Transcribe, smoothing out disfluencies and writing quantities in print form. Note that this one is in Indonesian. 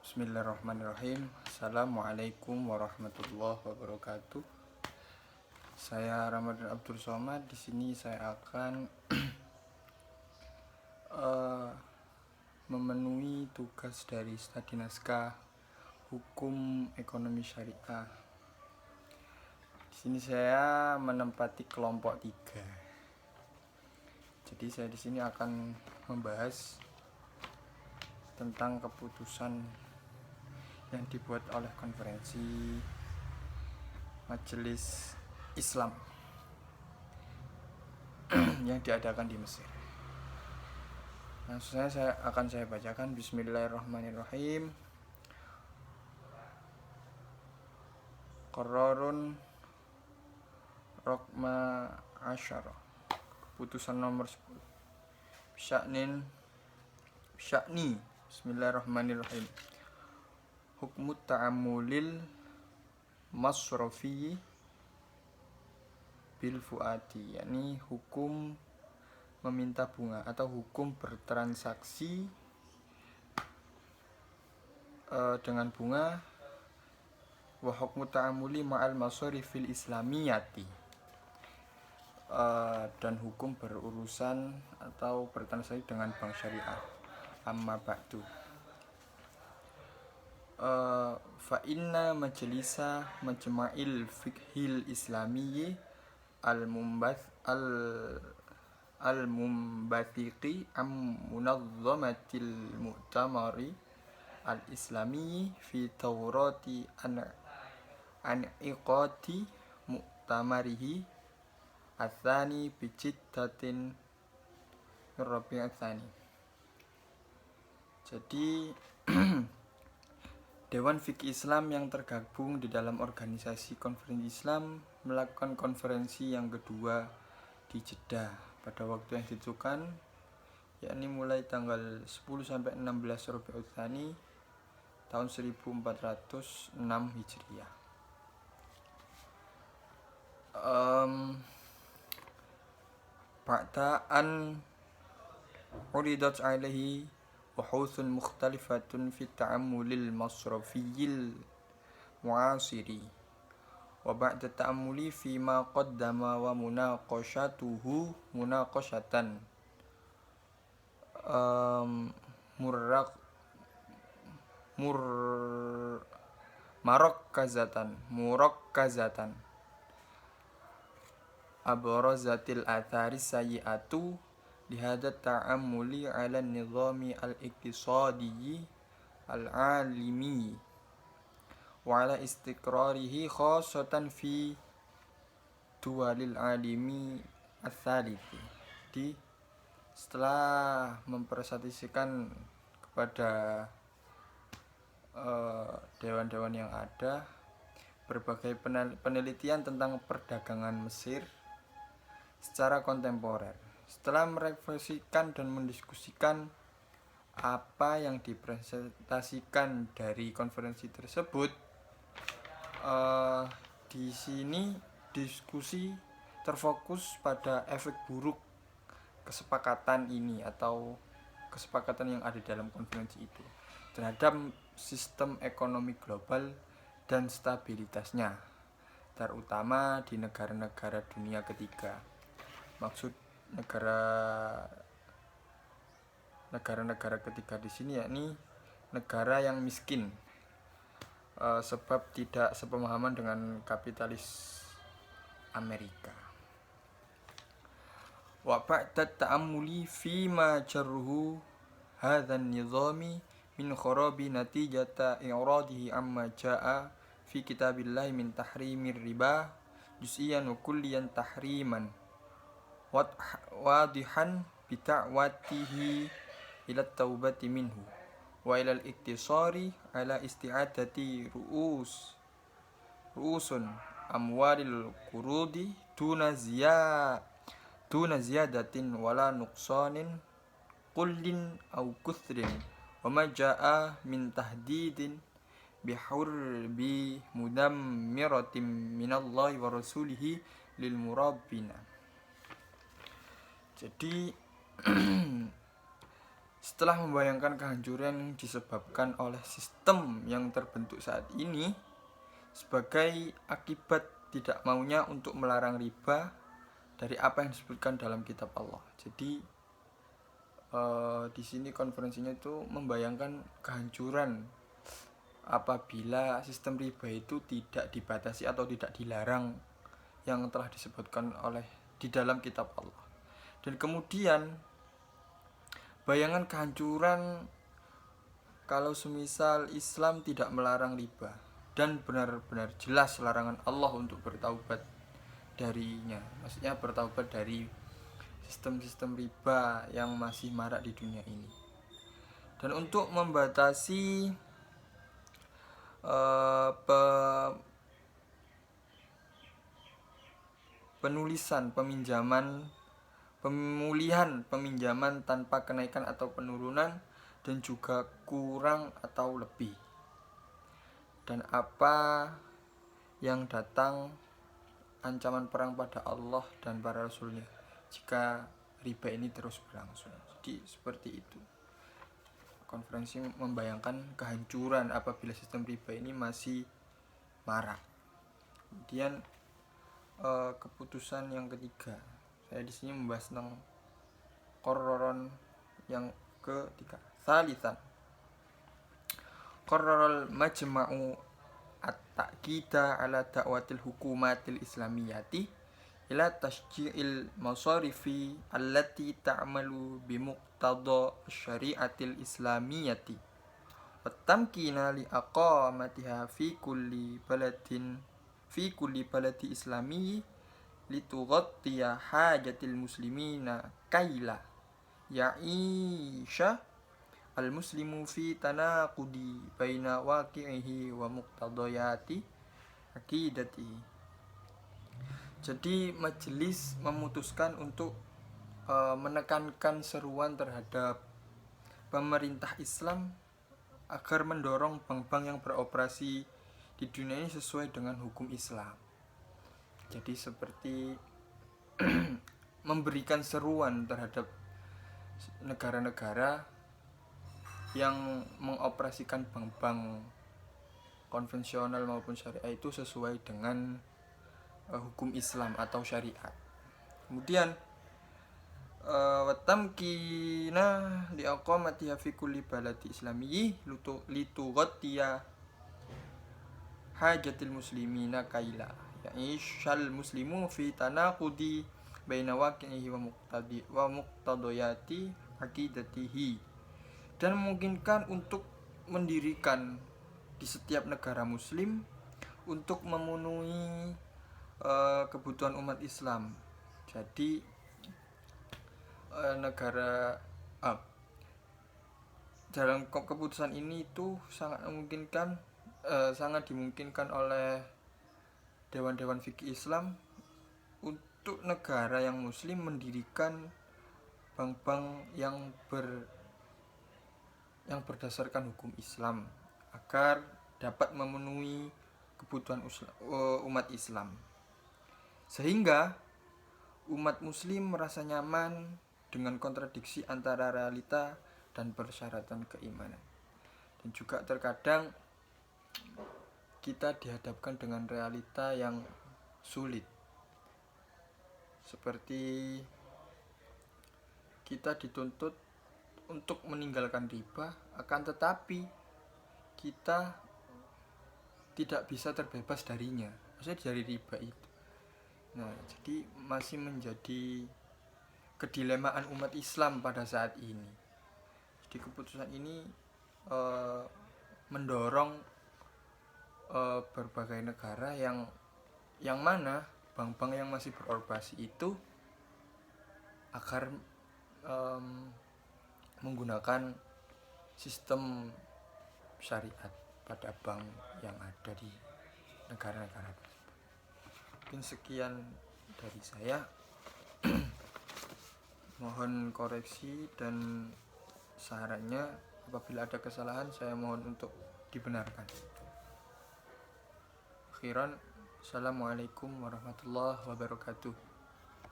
Bismillahirrahmanirrahim. Assalamualaikum warahmatullahi wabarakatuh. Saya Ramadan Abdul Somad. Di sini saya akan memenuhi tugas dari studi naskah hukum ekonomi syariah. Di sini saya menempati kelompok 3. Jadi saya di sini akan membahas tentang keputusan yang dibuat oleh konferensi Majelis Islam yang diadakan di Mesir. Langsung saya akan bacakan. Bismillahirrahmanirrahim. Qararun Rokma Asyara, keputusan nomor 10. Sya'ni Bismillahirrahmanirrahim. Hukmu ta'amulil masrofi bil fuati, yakni hukum meminta bunga atau hukum bertransaksi dengan bunga. Wa hukmu ta'amuli ma'al masarifil islamiyati, dan hukum berurusan atau bertransaksi dengan bank syariah. Amma ba'du, fa inna majlisa majma'il fiqhil islamiyyi al-mumbathiqi am munazzamatil mu'tamari al-islamiyyi fi tawrati an-iqati mu'tamarihi athani bijittatin Rabi' athani. Jadi Dewan Fikih Islam yang tergabung di dalam organisasi Konferensi Islam melakukan konferensi yang kedua di Jeddah pada waktu yang ditentukan, yakni mulai tanggal 10 sampai 16 Rabiul Tsani tahun 1406 Hijriah. Ba'da an uridat alaihi wuhuthun mukhtalifatun fi ta'ammulil masrafiyil mu'asiri wa ba'da ta'ammuli fi ma qaddama wa munaqashatuhu munaqashatan murakkazatan abrazatil athari sayyi'atu lihada ta'ammuli ala nizami al-iqtisadi al-alimi wa ala istiqrarihi khasatan fi duwalil alimi al-thalithi. Di setelah mempresentasikan kepada dewan-dewan yang ada berbagai penelitian tentang perdagangan Mesir secara kontemporer, setelah merefleksikan dan mendiskusikan apa yang dipresentasikan dari konferensi tersebut, di sini diskusi terfokus pada efek buruk kesepakatan ini atau kesepakatan yang ada dalam konferensi itu terhadap sistem ekonomi global dan stabilitasnya, terutama di negara-negara dunia ketiga. Maksud negara-negara ketiga di sini yakni negara yang miskin, sebab tidak sepemahaman dengan kapitalis Amerika. Wa ba'da ta'ammuli fi ma jarruhu hadzal nizami min kharabi natijata i'radihi amma jaa'a fi kitabillahi min tahrimir riba juz'iyan wa kulliyan tahriman wadihan bita'watihi ila taubati minhu wa ila al-iktisari ala isti'adati ru'usun amwalil qurudi duna ziyadatin wala nuqsanin kullin au kuthrin wa ma jaa'a min tahdidin bihurbi mudammiratin minallahi wa rasulihi lil murabbina. Jadi Setelah membayangkan kehancuran yang disebabkan oleh sistem yang terbentuk saat ini sebagai akibat tidak maunya untuk melarang riba dari apa yang disebutkan dalam kitab Allah. Jadi di sini konferensinya itu membayangkan kehancuran apabila sistem riba itu tidak dibatasi atau tidak dilarang yang telah disebutkan oleh di dalam kitab Allah. Dan kemudian bayangan kehancuran kalau semisal Islam tidak melarang riba dan benar-benar jelas larangan Allah untuk bertaubat darinya. Maksudnya bertaubat dari sistem-sistem riba yang masih marak di dunia ini. Dan untuk membatasi penulisan pemulihan peminjaman tanpa kenaikan atau penurunan dan juga kurang atau lebih, dan apa yang datang ancaman perang pada Allah dan para rasulnya jika riba ini terus berlangsung. Jadi seperti itu. Konferensi membayangkan kehancuran apabila sistem riba ini masih marak. Kemudian keputusan yang ketiga, saya di sini membahas tentang qararon yang ketiga. Salisan, qararul majma'u at-ta'kida ala da'watil hukumatil islamiyati ila tasji'il masarifi allati ta'malu bimuqtada syari'atil islamiyati wa tamkina li aqamatiha fi kulli baladi islami litughattiya hajatil muslimina kaila ya'isha al-muslimu fi tanaqudi baina waqi'ihi wa muqtadayati aqidati. Jadi majelis memutuskan untuk menekankan seruan terhadap pemerintah Islam agar mendorong bank-bank yang beroperasi di dunia ini sesuai dengan hukum Islam. Jadi seperti memberikan seruan terhadap negara-negara yang mengoperasikan bank-bank konvensional maupun syariah itu sesuai dengan hukum Islam atau syariat. Kemudian watamkina liaqamatiha fi kulli baladi islamiyyi litughattiya hajatil muslimina kaila ya'ishal muslimu fi tanaqudi baina waqi'ihi wa muqtadayati aqidatihi, dan memungkinkan untuk mendirikan di setiap negara muslim untuk memenuhi kebutuhan umat Islam. Jadi dalam keputusan ini itu sangat dimungkinkan oleh dewan-dewan fikih Islam untuk negara yang muslim mendirikan bank-bank yang berdasarkan hukum Islam agar dapat memenuhi kebutuhan umat Islam, sehingga umat muslim merasa nyaman dengan kontradiksi antara realita dan persyaratan keimanan. Dan juga terkadang kita dihadapkan dengan realita yang sulit, seperti kita dituntut untuk meninggalkan riba, akan tetapi kita tidak bisa terbebas darinya, maksudnya dari riba itu. Nah, jadi masih menjadi kedilemaan umat Islam pada saat ini. Jadi keputusan ini mendorong berbagai negara yang mana bank-bank yang masih beroperasi itu agar menggunakan sistem syariat pada bank yang ada di negara-negara tersebut. Mungkin sekian dari saya. Mohon koreksi dan sarannya, apabila ada kesalahan saya mohon untuk dibenarkan. Akhiran, assalamualaikum warahmatullahi wabarakatuh.